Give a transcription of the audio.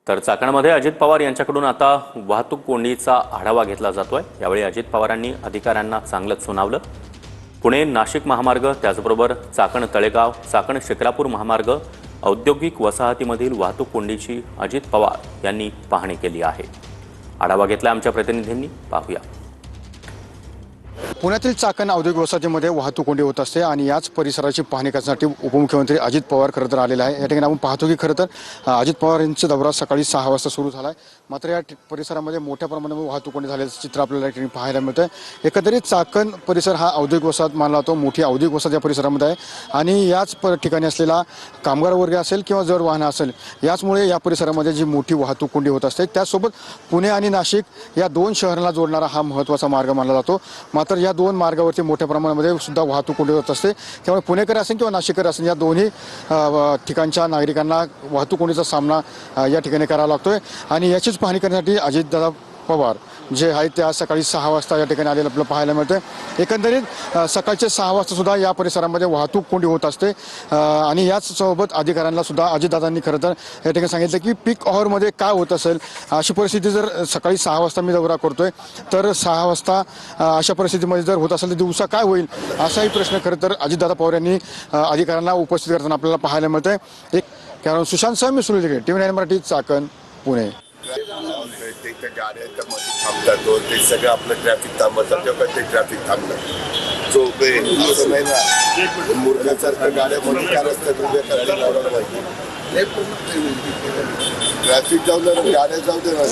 तर चाकणमध्ये अजित पवार यांच्याकडून आता वाहतूक कोंडीचा आढावा घेतला जातोय। यावेळी अजित पवारांनी अधिकाऱ्यांना चांगलंच सुनावलं। पुणे नाशिक महामार्ग, त्याचबरोबर चाकण तळेगाव, चाकण शिक्रापूर महामार्ग, औद्योगिक वसाहतीमधील वाहतूक कोंडीची अजित पवार यांनी पाहणी केली आहे। आढावा घेतला आमच्या प्रतिनिधींनी, पाहूया। पुण्यातील चाकण औद्योगिक वसाहतीमध्ये वाहतूक कोंडी होत असते आणि याच परिसराची पाहणी करण्यासाठी उपमुख्यमंत्री अजित पवार खरं तर आलेले आहे। या ठिकाणी आपण पाहतो की खरं तर अजित पवार यांचा दौरा सकाळी 6 वाजता सुरू झाला आहे। मात्र या परिसरामध्ये मोठ्या प्रमाणावर वाहतूक कोंडी झाल्याचं चित्र आपल्याला या ठिकाणी पाहायला मिळतं। एकंदरीत चाकण परिसर हा औद्योगिक वसाहत मानला जातो, मोठी औद्योगिक वसाहत या परिसरामध्ये आहे आणि याच ठिकाणी असलेला कामगार वर्ग असेल किंवा जड वाहनं असेल, याचमुळे या परिसरामध्ये जी मोठी वाहतूक कोंडी होत असते। त्यासोबत पुणे आणि नाशिक या दोन शहरांना जोडणारा हा महत्त्वाचा मार्ग मानला जातो। मात्र या दोन मार्गावरती मोठ्या प्रमाणामध्ये सुद्धा वाहतूक कोंडी होत असते। त्यामुळे पुणेकर असेल किंवा नाशिककर असेल, या दोन्ही ठिकाणच्या नागरिकांना वाहतूक कोंडीचा सामना या ठिकाणी करावा लागतोय आणि याचीच पाहणी करण्यासाठी अजितदादा पवार जे आहेत त्या सकाळी 6 वाजता या ठिकाणी आलेलं आपल्याला पाहायला मिळतं। एकंदरीत सकाळचे 6 वाजता सुद्धा या परिसरामध्ये वाहतूक कोंडी होत असते आणि याच सोबत अधिकाऱ्यांना सुद्धा अजितदादांनी खरं तर या ठिकाणी सांगितलं की पीक आवरमध्ये काय होत असेल, अशी परिस्थिती जर सकाळी 6 वाजता मी दौरा करतोय तर 6 वाजता अशा परिस्थितीमध्ये जर होत असेल तर दिवसा काय होईल, असाही प्रश्न खरं तर अजितदादा पवार यांनी अधिकाऱ्यांना उपस्थित करताना आपल्याला पाहायला मिळतंय। एक कारण सुशांत सह मी सुनील, TV9 मराठी, चाकण, पुणे। गाड्या थांबतात, ते सगळं आपलं ट्रॅफिक थांबवतात तेव्हा ते ट्रॅफिक थांबलं जो असं नाही ना, मुर्गासारखं गाड्यामध्ये काय रस्त्यात उभ्या करायला लावलं पाहिजे। ट्रॅफिक जाऊ दे, गाड्या जाऊ दे ना।